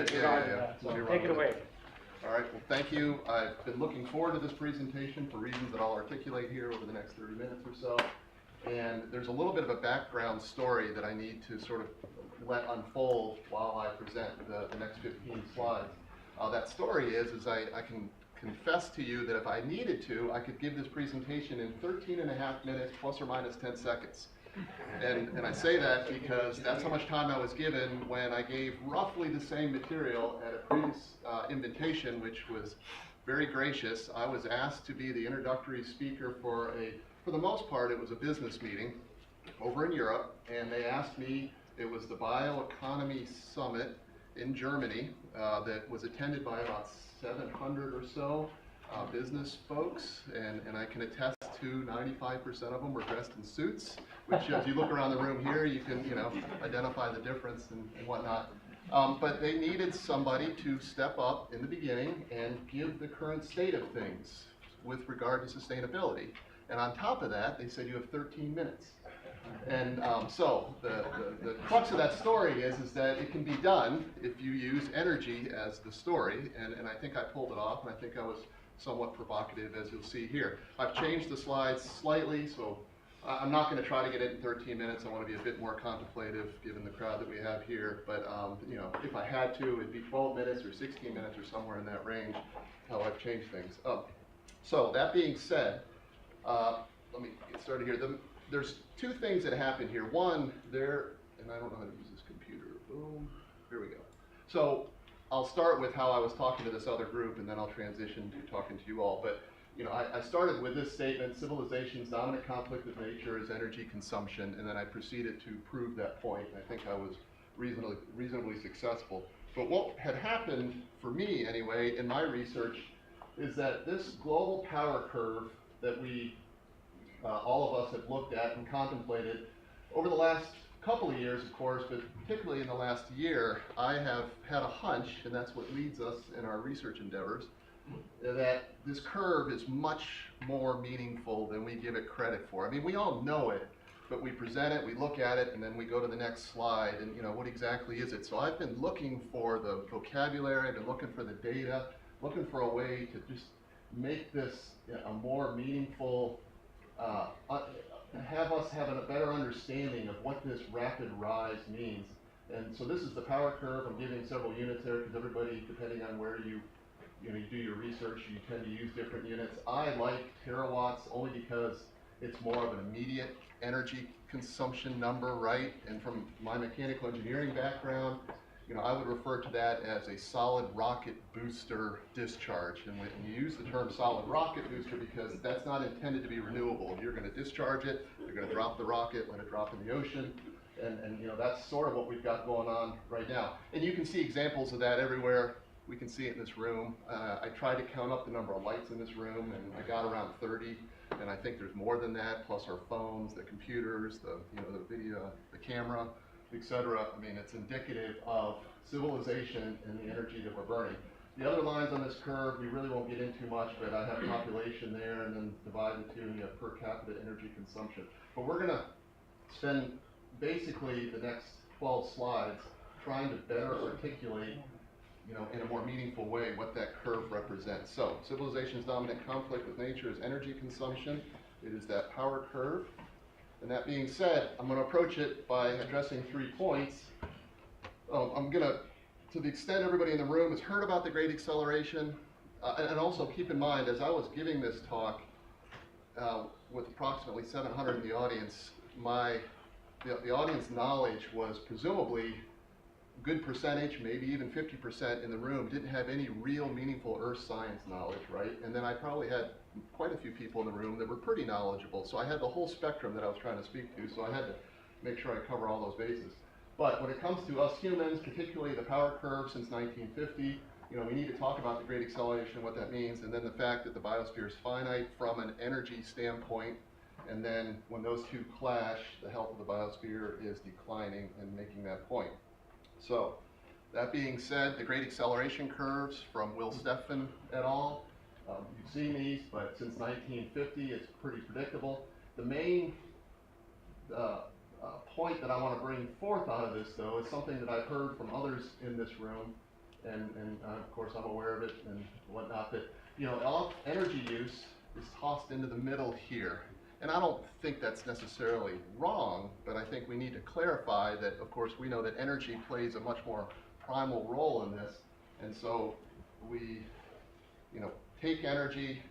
with regard to that. So take it away. All right, well, thank you. I've been looking forward to this presentation for reasons that I'll articulate here over the next 30 minutes or so. And there's a little bit of a background story that I need to sort of let unfold while I present the next 15 slides. That story is I can confess to you that if I needed to, I could give this presentation in 13 and a half minutes plus or minus 10 seconds. And I say that because that's how much time I was given when I gave roughly the same material at a previous invitation, which was very gracious. I was asked to be the introductory speaker for the most part, it was a business meeting over in Europe, and they asked me, it was the Bioeconomy Summit in Germany that was attended by about 700 or so business folks, and I can attest to 95% of them were dressed in suits, which as you look around the room here, you can identify the difference and whatnot. But they needed somebody to step up in the beginning and give the current state of things with regard to sustainability. And on top of that, they said you have 13 minutes. And so the crux of that story is that it can be done if you use energy as the story, and I think I pulled it off, and I think I was somewhat provocative, as you'll see here. I've changed the slides slightly, so I'm not going to try to get it in 13 minutes. I want to be a bit more contemplative given the crowd that we have here, but if I had to, it'd be 12 minutes or 16 minutes or somewhere in that range, how I've changed things. So that being said, let me get started here. There's two things that happen here. One, and I don't know how to use this computer. Boom. Here we go. So I'll start with how I was talking to this other group, and then I'll transition to talking to you all. But I started with this statement: civilization's dominant conflict with nature is energy consumption, and then I proceeded to prove that point. I think I was reasonably successful. But what had happened for me, anyway, in my research, is that this global power curve that we all of us have looked at and contemplated over the last couple of years, of course, but particularly in the last year, I have had a hunch, and that's what leads us in our research endeavors, that this curve is much more meaningful than we give it credit for. I mean, we all know it, but we present it, we look at it, and then we go to the next slide, and what exactly is it? So I've been looking for the vocabulary, I've been looking for the data, looking for a way to just make this a more meaningful, have us have a better understanding of what this rapid rise means. And so this is the power curve. I'm giving several units there because everybody, depending on where you do your research, you tend to use different units. I like terawatts only because it's more of an immediate energy consumption number, right? And from my mechanical engineering background, I would refer to that as a solid rocket booster discharge. And when you use the term solid rocket booster, because that's not intended to be renewable. You're going to discharge it, you're going to drop the rocket, let it drop in the ocean, and that's sort of what we've got going on right now. And you can see examples of that everywhere. We can see it in this room. I tried to count up the number of lights in this room, and I got around 30. And I think there's more than that, plus our phones, the computers, the video, the camera, etc. I mean, it's indicative of civilization and the energy that we're burning. The other lines on this curve, we really won't get into much, but I have population there, and then divide the two, and you have per capita energy consumption. But we're going to spend basically the next 12 slides trying to better articulate, in a more meaningful way, what that curve represents. So, civilization's dominant conflict with nature is energy consumption. It is that power curve. And that being said, I'm going to approach it by addressing 3 points. I'm going to the extent everybody in the room has heard about the Great Acceleration, and also keep in mind, as I was giving this talk with approximately 700 in the audience, the audience knowledge was presumably good percentage, maybe even 50% in the room, didn't have any real meaningful earth science knowledge, right? And then I probably had quite a few people in the room that were pretty knowledgeable. So I had the whole spectrum that I was trying to speak to, so I had to make sure I cover all those bases. But when it comes to us humans, particularly the power curve since 1950, we need to talk about the Great Acceleration, what that means, and then the fact that the biosphere is finite from an energy standpoint, and then when those two clash, the health of the biosphere is declining, and making that point. So, that being said, the Great Acceleration curves from Will Steffen et al. You've seen these, but since 1950, it's pretty predictable. The main point that I want to bring forth out of this, though, is something that I've heard from others in this room, and of course I'm aware of it and whatnot, but all energy use is tossed into the middle here. And I don't think that's necessarily wrong, but I think we need to clarify that, of course, we know that energy plays a much more primal role in this. And so we, take energy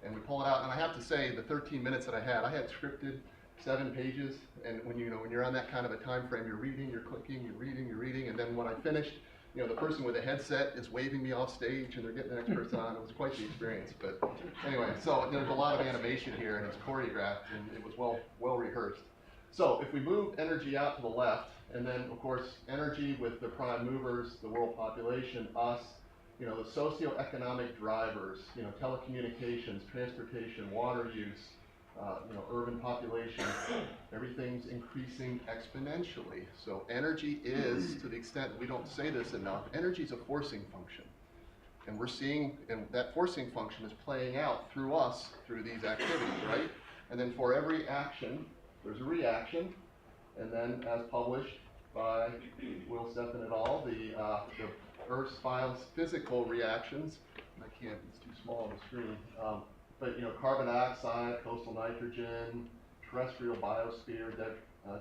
and we pull it out. And I have to say, the 13 minutes that I had scripted 7 pages. And when you're on that kind of a time frame, you're reading, you're clicking, you're reading. And then when I finished, the person with a headset is waving me off stage and they're getting the next person on. It was quite the experience. But anyway, so there's a lot of animation here and it's choreographed and it was well rehearsed. So if we move energy out to the left, and then of course energy with the prime movers, the world population, us, the socio-economic drivers, telecommunications, transportation, water use, urban population, everything's increasing exponentially. So energy is, to the extent we don't say this enough, energy is a forcing function. And we're seeing, and that forcing function is playing out through us, through these activities, right? And then for every action, there's a reaction. And then as published by Will Steffen et al., the Earth's biophysical reactions, I can't, it's too small on the screen, but carbon dioxide, coastal nitrogen, terrestrial biosphere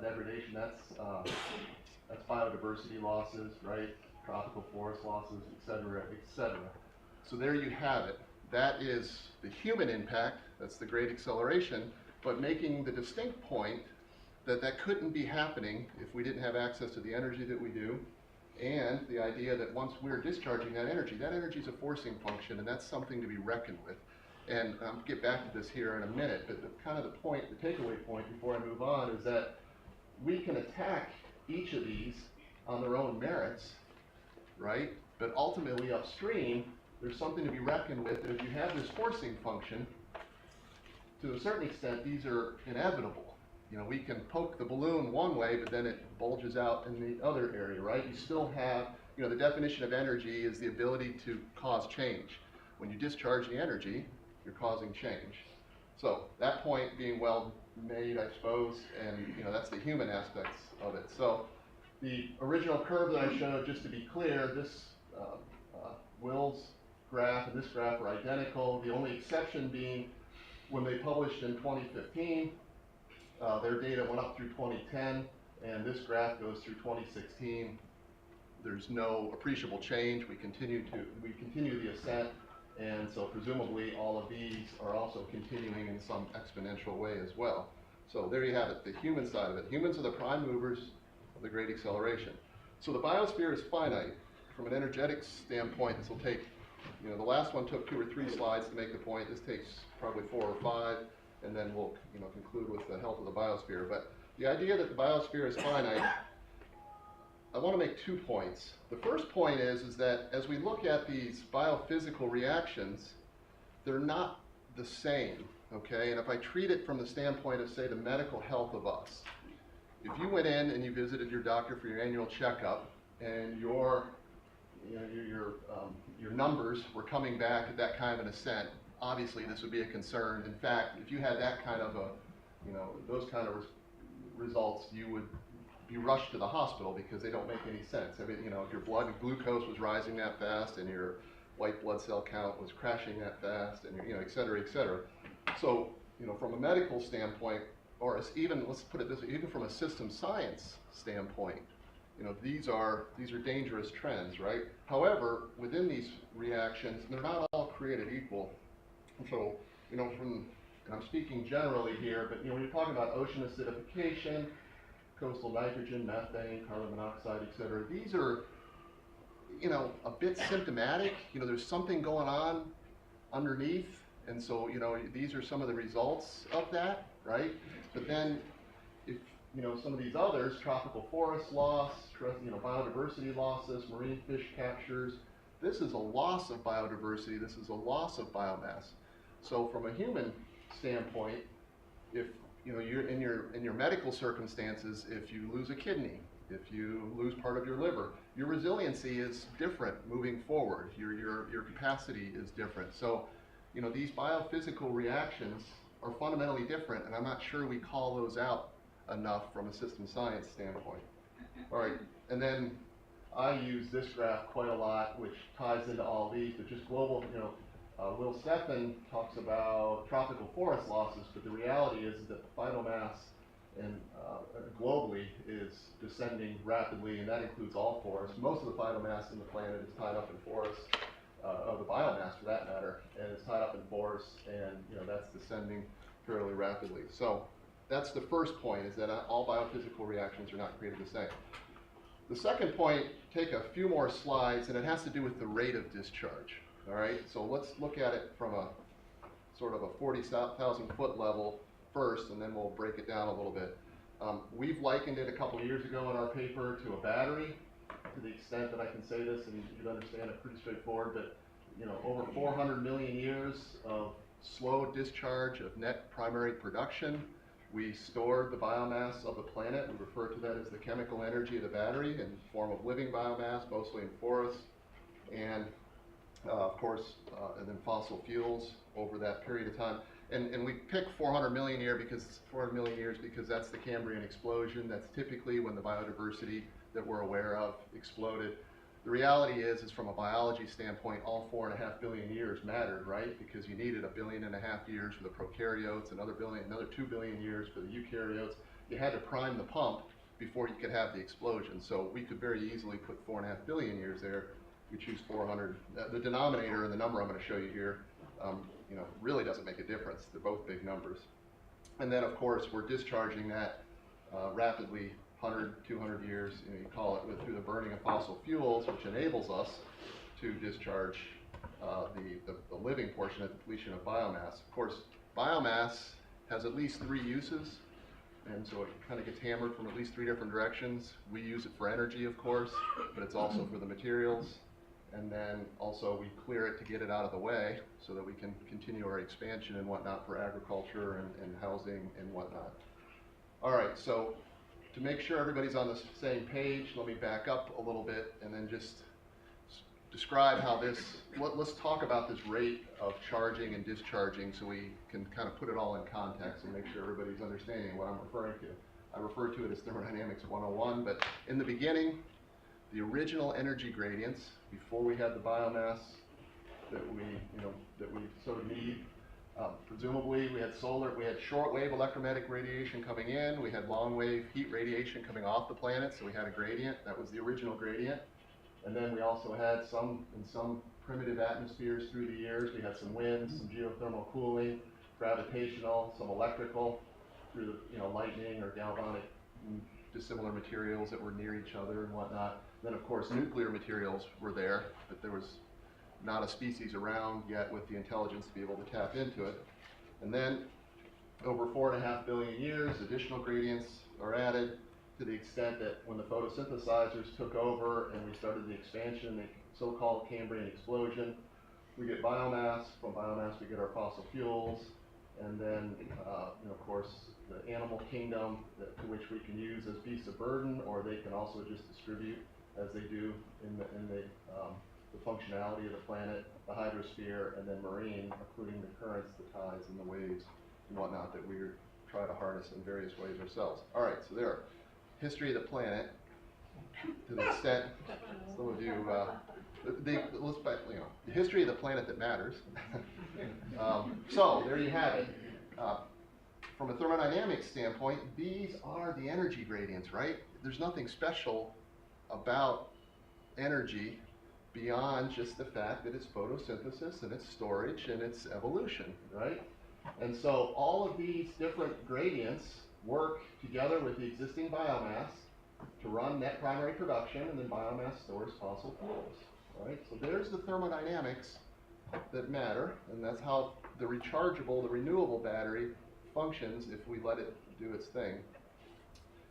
degradation, that's biodiversity losses, right? Tropical forest losses, et cetera, et cetera. So there you have it. That is the human impact, that's the great acceleration, but making the distinct point that couldn't be happening if we didn't have access to the energy that we do, and the idea that once we're discharging that energy is a forcing function, and that's something to be reckoned with. And I'll get back to this here in a minute, but the point, the takeaway point before I move on is that we can attack each of these on their own merits, right? But ultimately upstream, there's something to be reckoned with. If you have this forcing function, to a certain extent, these are inevitable. We can poke the balloon one way, but then it bulges out in the other area, right? You still have, the definition of energy is the ability to cause change. When you discharge the energy, you're causing change. So that point being well made, I suppose, and that's the human aspects of it. So the original curve that I showed, just to be clear, this Will's graph and this graph are identical. The only exception being when they published in 2015, their data went up through 2010, and this graph goes through 2016. There's no appreciable change. We continue the ascent, and so presumably all of these are also continuing in some exponential way as well. So there you have it, the human side of it. Humans are the prime movers of the great acceleration. So the biosphere is finite. From an energetic standpoint, this will take, the last one took 2 or 3 slides to make the point. This takes probably 4 or 5. And then we'll conclude with the health of the biosphere. But the idea that the biosphere is finite, I want to make 2 points. The first point is that as we look at these biophysical reactions, they're not the same, okay? And if I treat it from the standpoint of, say, the medical health of us, if you went in and you visited your doctor for your annual checkup and your numbers were coming back at that kind of an ascent, obviously this would be a concern. In fact, if you had that kind of those kind of results, you would be rushed to the hospital because they don't make any sense. I mean, if your blood glucose was rising that fast and your white blood cell count was crashing that fast, and et cetera, et cetera. So, from a medical standpoint, or even, let's put it this way, even from a system science standpoint, these are dangerous trends, right? However, within these reactions, they're not all created equal. So, and I'm speaking generally here, but when you're talking about ocean acidification, coastal nitrogen, methane, carbon monoxide, et cetera, these are, a bit symptomatic. There's something going on underneath, and so, these are some of the results of that, right? But then, if, some of these others, tropical forest loss, biodiversity losses, marine fish captures, this is a loss of biodiversity, this is a loss of biomass. So from a human standpoint, if you're in your medical circumstances, if you lose a kidney, if you lose part of your liver, your resiliency is different moving forward. Your capacity is different. So, these biophysical reactions are fundamentally different, and I'm not sure we call those out enough from a system science standpoint. All right, and then I use this graph quite a lot, which ties into all these, but just global, Will Steffen talks about tropical forest losses, but the reality is that the phytomass and globally is descending rapidly, and that includes all forests. Most of the phytomass in the planet is tied up in forests, of the biomass for that matter, and it's tied up in forests, and that's descending fairly rapidly. So that's the first point, is that all biophysical reactions are not created the same. The second point, take a few more slides, and it has to do with the rate of discharge. All right, so let's look at it from a sort of a 40,000 foot level first, and then we'll break it down a little bit. We've likened it a couple years ago in our paper to a battery, to the extent that I can say this, and you can understand it pretty straightforward, but over 400 million years of slow discharge of net primary production. We stored the biomass of the planet. We refer to that as the chemical energy of the battery in the form of living biomass, mostly in forests, and of course, and then fossil fuels over that period of time. And we pick 400 million years because that's the Cambrian explosion. That's typically when the biodiversity that we're aware of exploded. The reality is from a biology standpoint, all 4.5 billion years mattered, right? Because you needed 1.5 billion years for the prokaryotes, another 2 billion years for the eukaryotes. You had to prime the pump before you could have the explosion. So we could very easily put 4.5 billion years there. We choose 400. The denominator and the number I'm going to show you here, really doesn't make a difference. They're both big numbers. And then, of course, we're discharging that rapidly. 100, 200 years, you call it, through the burning of fossil fuels, which enables us to discharge the living portion of the depletion of biomass. Of course, biomass has at least 3 uses, and so it kind of gets hammered from at least 3 different directions. We use it for energy, of course, but it's also for the materials, and then also we clear it to get it out of the way so that we can continue our expansion and whatnot for agriculture and housing and whatnot. All right, so to make sure everybody's on the same page, let me back up a little bit and then just describe how this, let's talk about this rate of charging and discharging so we can kind of put it all in context and make sure everybody's understanding what I'm referring to. I refer to it as Thermodynamics 101, but in the beginning, the original energy gradients, before we had the biomass that we sort of need, presumably we had short-wave electromagnetic radiation coming in, we had long-wave heat radiation coming off the planet, so we had a gradient. That was the original gradient. And then we also had in some primitive atmospheres through the years, we had some wind, some geothermal cooling, gravitational, some electrical through the lightning or galvanic dissimilar materials that were near each other and whatnot. Then of course nuclear materials were there, but there was not a species around yet with the intelligence to be able to tap into it. And then over 4.5 billion years, additional gradients are added to the extent that when the photosynthesizers took over and we started the expansion, the so-called Cambrian explosion, we get biomass. From biomass we get our fossil fuels, and then of course the animal kingdom to which we can use as beasts of burden, or they can also just distribute as they do in the functionality of the planet, the hydrosphere, and then marine, including the currents, the tides, and the waves and whatnot that we try to harness in various ways ourselves. All right, so there. History of the planet, to the extent some of you, the history of the planet that matters. So there you have it. From a thermodynamics standpoint, these are the energy gradients, right? There's nothing special about energy beyond just the fact that it's photosynthesis and it's storage and it's evolution, right? And so all of these different gradients work together with the existing biomass to run net primary production, and then biomass stores fossil fuels, right? So there's the thermodynamics that matter, and that's how the rechargeable, the renewable battery functions if we let it do its thing.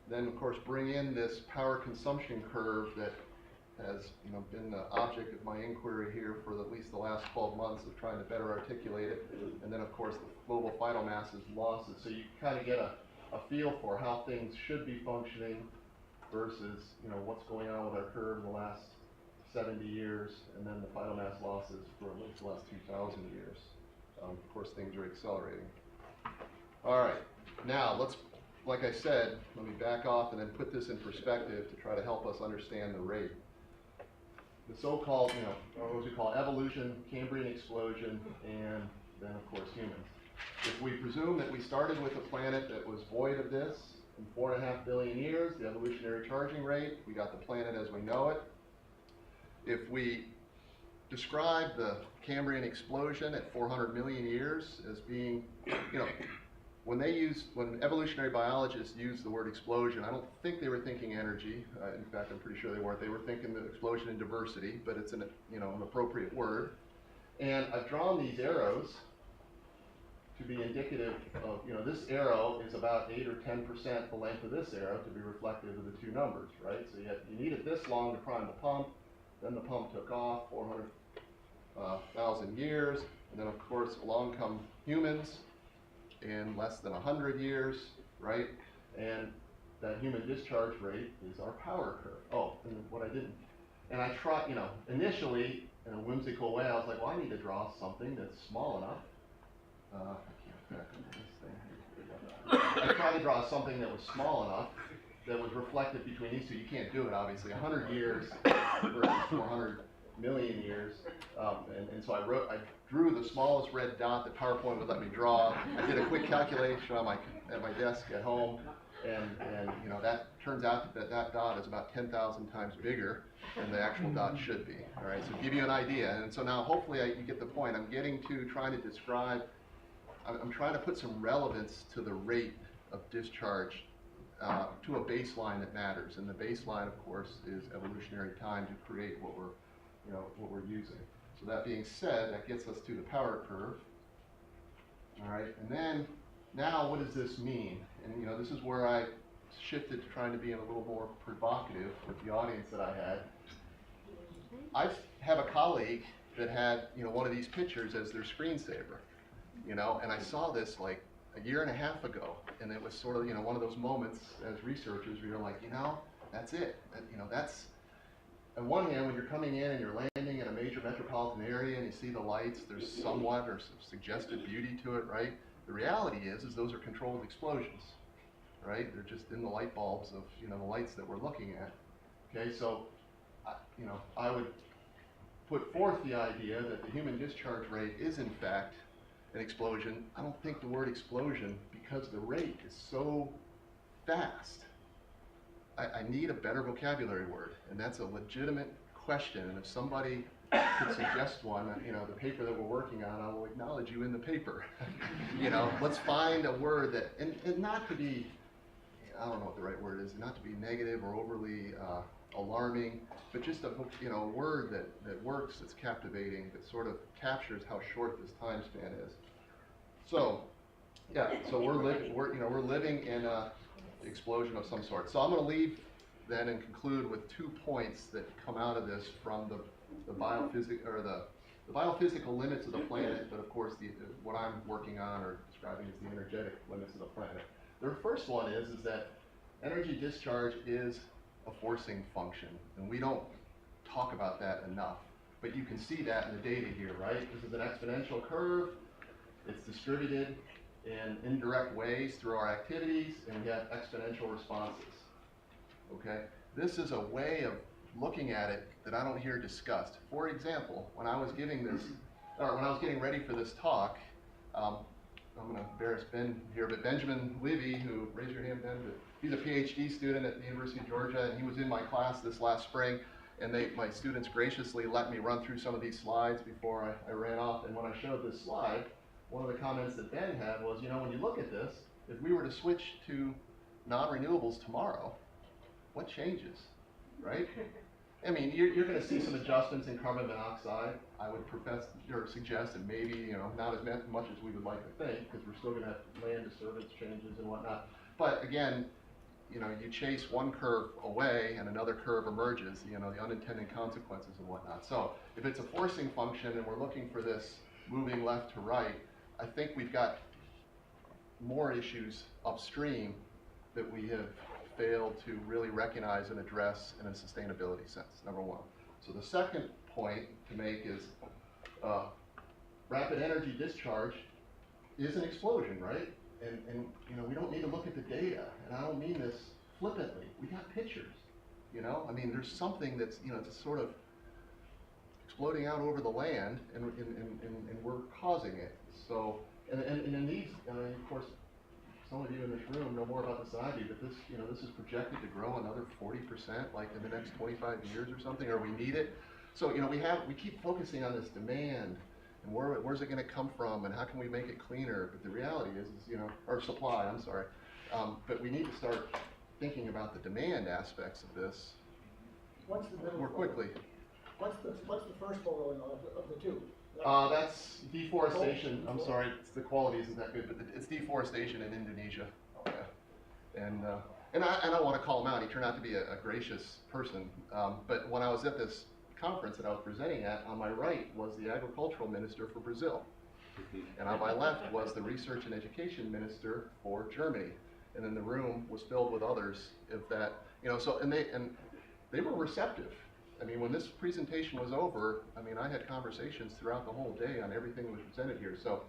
Then of course bring in this power consumption curve that has been the object of my inquiry here for at least the last 12 months of trying to better articulate it. And then of course the global phytomass's losses. So you kind of get a feel for how things should be functioning versus what's going on with our curve in the last 70 years, and then the phytomass losses for at least the last 2,000 years. Of course things are accelerating. All right, now let's, like I said, let me back off and then put this in perspective to try to help us understand the rate. the so-called, or what we call evolution, Cambrian explosion, and then of course humans. If we presume that we started with a planet that was void of this in 4.5 billion years, the evolutionary charging rate, we got the planet as we know it. If we describe the Cambrian explosion at 400 million years as being, when evolutionary biologists use the word explosion, I don't think they were thinking energy. In fact, I'm pretty sure they weren't. They were thinking the explosion in diversity, but it's an appropriate word. And I've drawn these arrows to be indicative of, this arrow is about 8 or 10% the length of this arrow to be reflective of the two numbers, right? So you needed this long to prime the pump, then the pump took off 400,000 years, and then of course along come humans in less than 100 years, right? And that human discharge rate is our power curve. Oh, and what I didn't, and I tried, initially in a whimsical way, I was like, well, I need to draw something that's small enough. I can't this thing. I tried to draw something that was small enough that was reflective between these two. You can't do it, obviously. 100 years versus 400 million years. And so I drew the smallest red dot that PowerPoint would let me draw. I did a quick calculation at my desk at home, and that turns out that dot is about 10,000 times bigger than the actual dot should be. All right, so to give you an idea. And so now hopefully you get the point. I'm getting to trying to describe, I'm trying to put some relevance to the rate of discharge to a baseline that matters. And the baseline, of course, is evolutionary time to create what we're using. So that being said, that gets us to the power curve. All right, and then now what does this mean? And this is where I shifted to trying to be a little more provocative with the audience that I had. I have a colleague that had one of these pictures as their screensaver, and I saw this like a year and a half ago, and it was sort of one of those moments as researchers where you're like, that's it. That's on one hand, when you're coming in and you're landing in a major metropolitan area and you see the lights, there's somewhat or some suggested beauty to it, right? The reality is those are controlled explosions, right? They're just in the light bulbs of the lights that we're looking at. Okay, so I would put forth the idea that the human discharge rate is in fact an explosion. I don't think the word explosion, because the rate is so fast, I need a better vocabulary word, and that's a legitimate question. And if somebody could suggest one, the paper that we're working on, I will acknowledge you in the paper. Let's find a word that, and not to be, I don't know what the right word is, not to be negative or overly alarming, but just a word that works, that's captivating, that sort of captures how short this time span is. So, yeah, so we're living in a explosion of some sort. So I'm going to leave then and conclude with 2 points that come out of this from the biophysical limits of the planet, but of course what I'm working on or describing as the energetic limits of the planet. The first one is that energy discharge is a forcing function, and we don't talk about that enough. But you can see that in the data here, right? This is an exponential curve. It's distributed in indirect ways through our activities, and we have exponential responses. Okay? This is a way of looking at it that I don't hear discussed. For example, when I was getting ready for this talk, I'm going to embarrass Ben here, but Benjamin Livy, who, raise your hand, Ben, he's a PhD student at the University of Georgia, and he was in my class this last spring, and my students graciously let me run through some of these slides before I ran off. And when I showed this slide, one of the comments that Ben had was, when you look at this, if we were to switch to non-renewables tomorrow, what changes, right? I mean, you're going to see some adjustments in carbon monoxide. I would suggest that maybe, not as much as we would like to think, because we're still going to have land disturbance changes and whatnot. But again, you chase one curve away and another curve emerges, the unintended consequences and whatnot. So if it's a forcing function and we're looking for this moving left to right, I think we've got more issues upstream that we have failed to really recognize and address in a sustainability sense, number one. So the second point to make is rapid energy discharge is an explosion, right? And we don't need to look at the data, and I don't mean this flippantly. We got pictures, I mean, there's something that's, it's a sort of floating out over the land, and we're causing it. So, and in these, and of course, some of you in this room know more about this than I do, but this, this is projected to grow another 40%, like in the next 25 years or something, or we need it. So, we keep focusing on this demand, and where's it going to come from, and how can we make it cleaner? But the reality is or supply, I'm sorry. But we need to start thinking about the demand aspects of this What's the middle more quickly. What's the first photo of the two? That's deforestation. I'm sorry, the quality isn't that good, but it's deforestation in Indonesia. Yeah. And I want to call him out. He turned out to be a gracious person. But when I was at this conference that I was presenting at, on my right was the agricultural minister for Brazil. And on my left was the research and education minister for Germany. And then the room was filled with others of that, so, and they were receptive. I mean, when this presentation was over, I had conversations throughout the whole day on everything that was presented here. So,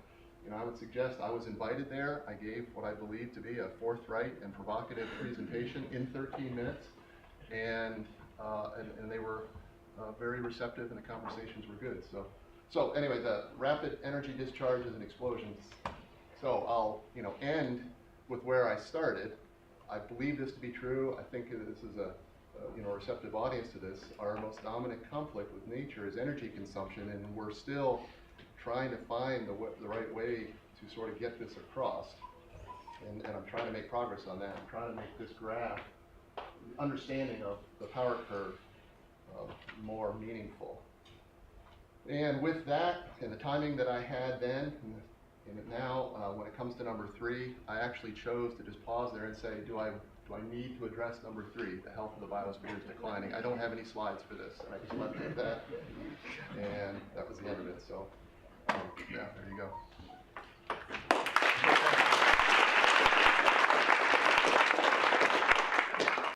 I would suggest I was invited there. I gave what I believe to be a forthright and provocative presentation in 13 minutes. And they were very receptive, and the conversations were good. So anyway, the rapid energy discharges and explosions. So I'll, end with where I started. I believe this to be true. I think this is a receptive audience to this. Our most dominant conflict with nature is energy consumption, and we're still trying to find the right way to sort of get this across. And I'm trying to make progress on that. I'm trying to make this graph, understanding of the power curve, more meaningful. And with that, and the timing that I had then, and now, when it comes to number 3, I actually chose to just pause there and say, do I need to address number 3, the health of the biosphere is declining? I don't have any slides for this, and I just left it at that, and that was the end of it. So, yeah, there you go.